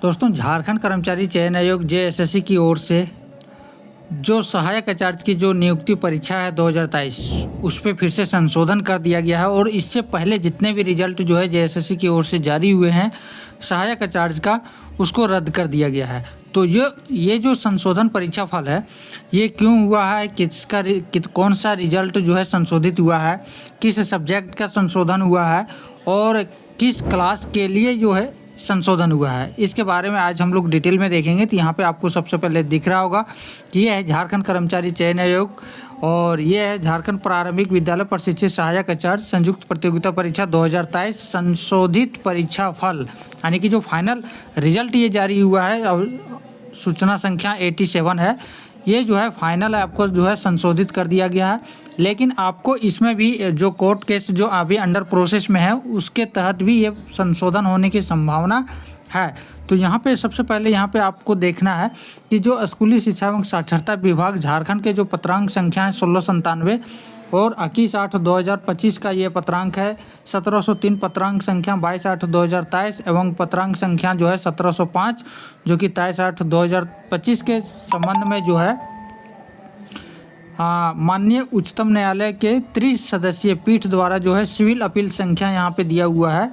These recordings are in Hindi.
दोस्तों, झारखंड कर्मचारी चयन आयोग जेएसएससी की ओर से जो सहायक आचार्य की जो नियुक्ति परीक्षा है 2023 उस पर फिर से संशोधन कर दिया गया है और इससे पहले जितने भी रिजल्ट जो है जेएसएससी की ओर से जारी हुए हैं सहायक आचार्य का, उसको रद्द कर दिया गया है। तो ये जो संशोधन परीक्षा फल है ये क्यों हुआ है, कौन सा रिजल्ट जो है संशोधित हुआ है, किस सब्जेक्ट का संशोधन हुआ है और किस क्लास के लिए जो है संशोधन हुआ है, इसके बारे में आज हम लोग डिटेल में देखेंगे। तो यहाँ पे आपको सबसे पहले दिख रहा होगा कि ये है झारखंड कर्मचारी चयन आयोग और ये है झारखंड प्रारंभिक विद्यालय प्रशिक्षित सहायक आचार्य संयुक्त प्रतियोगिता परीक्षा 2023 संशोधित परीक्षा फल, यानी कि जो फाइनल रिजल्ट ये जारी हुआ है और सूचना संख्या 87 है, ये जो है फाइनल है, आपको जो है संशोधित कर दिया गया है। लेकिन आपको इसमें भी जो कोर्ट केस जो अभी अंडर प्रोसेस में है उसके तहत भी ये संशोधन होने की संभावना है। तो यहाँ पे सबसे पहले यहाँ पे आपको देखना है कि जो स्कूली शिक्षा एवं साक्षरता विभाग झारखंड के जो पत्रांक संख्या है 1697 और 21/8/2025 का ये पत्रांक है, 1703 पत्रांक संख्या 22/8/2023 एवं पत्रांक संख्या जो है 1705 जो कि 23/8/2025 के संबंध में जो है माननीय उच्चतम न्यायालय के त्रिसदस्यीय पीठ द्वारा जो है सिविल अपील संख्या यहाँ पे दिया हुआ है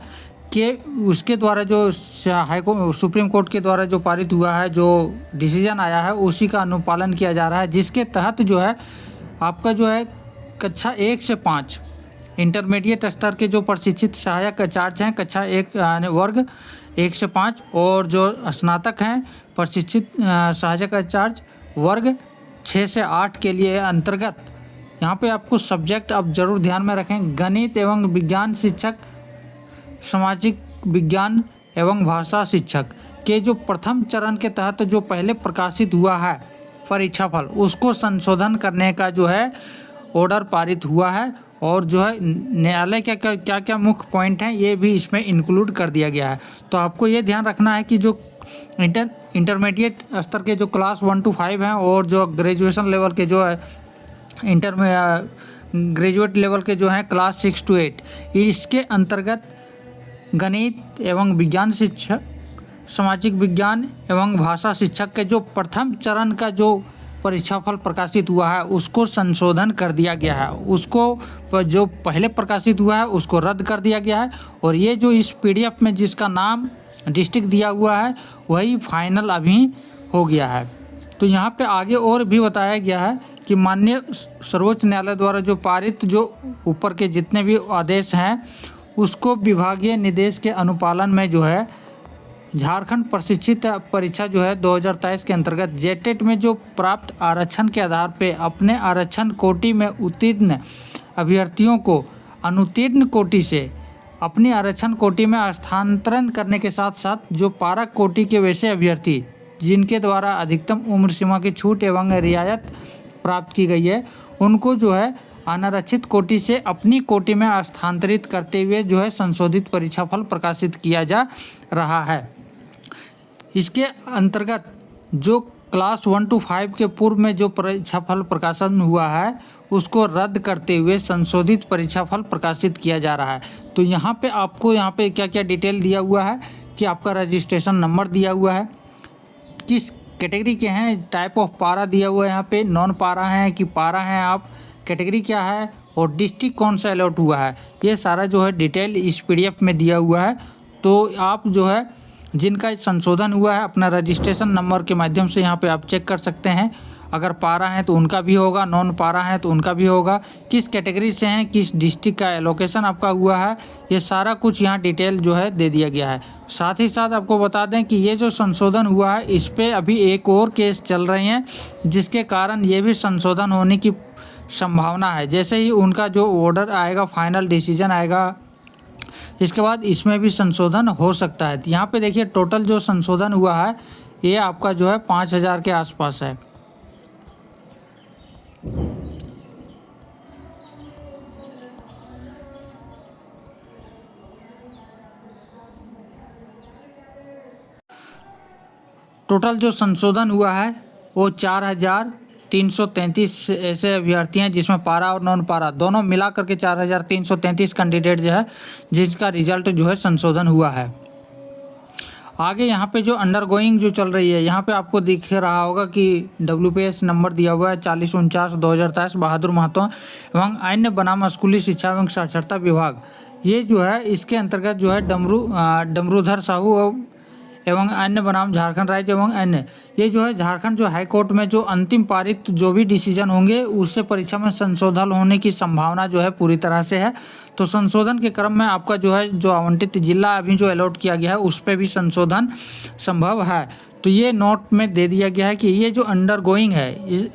कि उसके द्वारा जो सुप्रीम कोर्ट के द्वारा जो पारित हुआ है, जो डिसीजन आया है उसी का अनुपालन किया जा रहा है, जिसके तहत जो है आपका जो है कक्षा 1 से 5 इंटरमीडिएट स्तर के जो प्रशिक्षित सहायक आचार्य हैं कक्षा 1 वर्ग 1 से 5 और जो स्नातक हैं प्रशिक्षित सहायक आचार्य वर्ग 6 से 8 के लिए अंतर्गत यहाँ पे आपको सब्जेक्ट आप जरूर ध्यान में रखें, गणित एवं विज्ञान शिक्षक, सामाजिक विज्ञान एवं भाषा शिक्षक के जो प्रथम चरण के तहत जो पहले प्रकाशित हुआ है परीक्षाफल उसको संशोधन करने का जो है ऑर्डर पारित हुआ है और जो है न्यायालय के क्या क्या मुख्य पॉइंट हैं ये भी इसमें इंक्लूड कर दिया गया है। तो आपको ये ध्यान रखना है कि जो इंटरमीडिएट स्तर के जो क्लास 1 to 5 हैं और जो ग्रेजुएशन लेवल के जो है ग्रेजुएट लेवल के जो हैं क्लास 6 to 8 इसके अंतर्गत गणित एवं विज्ञान शिक्षक, सामाजिक विज्ञान एवं भाषा शिक्षक के जो प्रथम चरण का जो परीक्षाफल प्रकाशित हुआ है उसको संशोधन कर दिया गया है, उसको जो पहले प्रकाशित हुआ है उसको रद्द कर दिया गया है और ये जो इस पीडीएफ में जिसका नाम डिस्ट्रिक्ट दिया हुआ है वही फाइनल अभी हो गया है। तो यहाँ पे आगे और भी बताया गया है कि माननीय सर्वोच्च न्यायालय द्वारा जो पारित जो ऊपर के जितने भी आदेश हैं उसको विभागीय निर्देश के अनुपालन में जो है झारखंड प्रशिक्षित परीक्षा जो है 2023 के अंतर्गत जेटेट में जो प्राप्त आरक्षण के आधार पे अपने आरक्षण कोटि में उत्तीर्ण अभ्यर्थियों को अनुत्तीर्ण कोटि से अपनी आरक्षण कोटि में स्थानांतरण करने के साथ साथ जो पारा कोटि के वैसे अभ्यर्थी जिनके द्वारा अधिकतम उम्र सीमा की छूट एवं रियायत प्राप्त की गई है उनको जो है अनारक्षित कोटि से अपनी कोटि में स्थानांतरित करते हुए जो है संशोधित परीक्षाफल प्रकाशित किया जा रहा है। इसके अंतर्गत जो क्लास 1 to 5 के पूर्व में जो परीक्षाफल प्रकाशन हुआ है उसको रद्द करते हुए संशोधित परीक्षाफल प्रकाशित किया जा रहा है। तो यहाँ पे आपको यहाँ पे क्या क्या डिटेल दिया हुआ है कि आपका रजिस्ट्रेशन नंबर दिया हुआ है, किस कैटेगरी के हैं, टाइप ऑफ पारा दिया हुआ है, यहाँ पे नॉन पारा हैं कि पारा हैं आप, कैटेगरी क्या है और डिस्ट्रिक्ट कौन सा अलॉट हुआ है, ये सारा जो है डिटेल इस पीडीएफ में दिया हुआ है। तो आप जो है जिनका संशोधन हुआ है अपना रजिस्ट्रेशन नंबर के माध्यम से यहाँ पे आप चेक कर सकते हैं, अगर पारा हैं तो उनका भी होगा, नॉन पारा हैं तो उनका भी होगा, किस कैटेगरी से हैं, किस डिस्ट्रिक्ट का एलोकेशन आपका हुआ है, ये सारा कुछ यहाँ डिटेल जो है दे दिया गया है। साथ ही साथ आपको बता दें कि ये जो संशोधन हुआ है इस पर अभी एक और केस चल रहे हैं जिसके कारण ये भी संशोधन होने की संभावना है। जैसे ही उनका जो ऑर्डर आएगा, फाइनल डिसीजन आएगा, इसके बाद इसमें भी संशोधन हो सकता है। यहाँ पे देखिए टोटल जो संशोधन हुआ है ये आपका जो है 5000 के आसपास है। टोटल जो संशोधन हुआ है वो 4333 ऐसे अभ्यर्थी हैं जिसमें पारा और नॉन पारा दोनों मिला करके 4333 कैंडिडेट जो है जिसका रिजल्ट जो है संशोधन हुआ है। आगे यहाँ पे जो अंडरगोइंग जो चल रही है, यहाँ पे आपको दिख रहा होगा कि WPS नंबर दिया हुआ है 4049/2023 बहादुर महतो एवं अन्य बनाम स्कूली शिक्षा एवं साक्षरता विभाग। ये जो है इसके अंतर्गत जो है डमरूधर साहू एवं अन्य बनाम झारखंड राज्य एवं अन्य, ये जो है झारखंड जो हाई कोर्ट में जो अंतिम पारित जो भी डिसीजन होंगे उससे परीक्षा में संशोधन होने की संभावना जो है पूरी तरह से है। तो संशोधन के क्रम में आपका जो है जो आवंटित जिला अभी जो अलॉट किया गया है उस पर भी संशोधन संभव है। तो ये नोट में दे दिया गया है कि ये जो अंडरगोइंग है,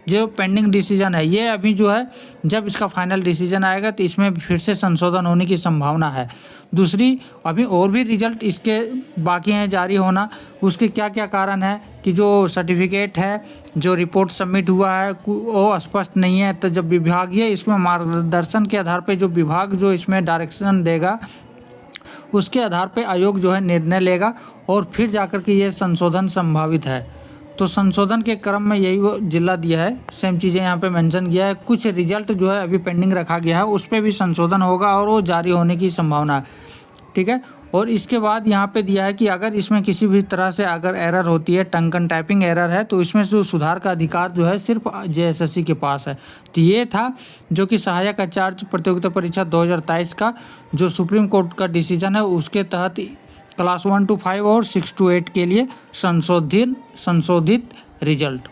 जो पेंडिंग डिसीजन है, ये अभी जो है जब इसका फाइनल डिसीजन आएगा तो इसमें फिर से संशोधन होने की संभावना है। दूसरी, अभी और भी रिजल्ट इसके बाकी हैं जारी होना, उसके क्या क्या कारण है कि जो सर्टिफिकेट है, जो रिपोर्ट सबमिट हुआ है वो स्पष्ट नहीं है। तो जब विभागीय इसमें मार्गदर्शन के आधार पर जो विभाग जो इसमें डायरेक्शन देगा उसके आधार पर आयोग जो है निर्णय लेगा और फिर जाकर के ये संशोधन संभावित है। तो संशोधन के क्रम में यही वो जिला दिया है, सेम चीज़ें यहाँ पे मेंशन किया है। कुछ रिजल्ट जो है अभी पेंडिंग रखा गया है उस पर भी संशोधन होगा और वो जारी होने की संभावना है, ठीक है। और इसके बाद यहाँ पे दिया है कि अगर इसमें किसी भी तरह से अगर एरर होती है, टंकन टाइपिंग एरर है, तो इसमें जो सुधार का अधिकार जो है सिर्फ JSSC के पास है। तो ये था जो कि सहायक आचार्य प्रतियोगिता परीक्षा 2023 का जो सुप्रीम कोर्ट का डिसीजन है उसके तहत क्लास 1 to 5 और 6 to 8 के लिए संशोधित रिजल्ट।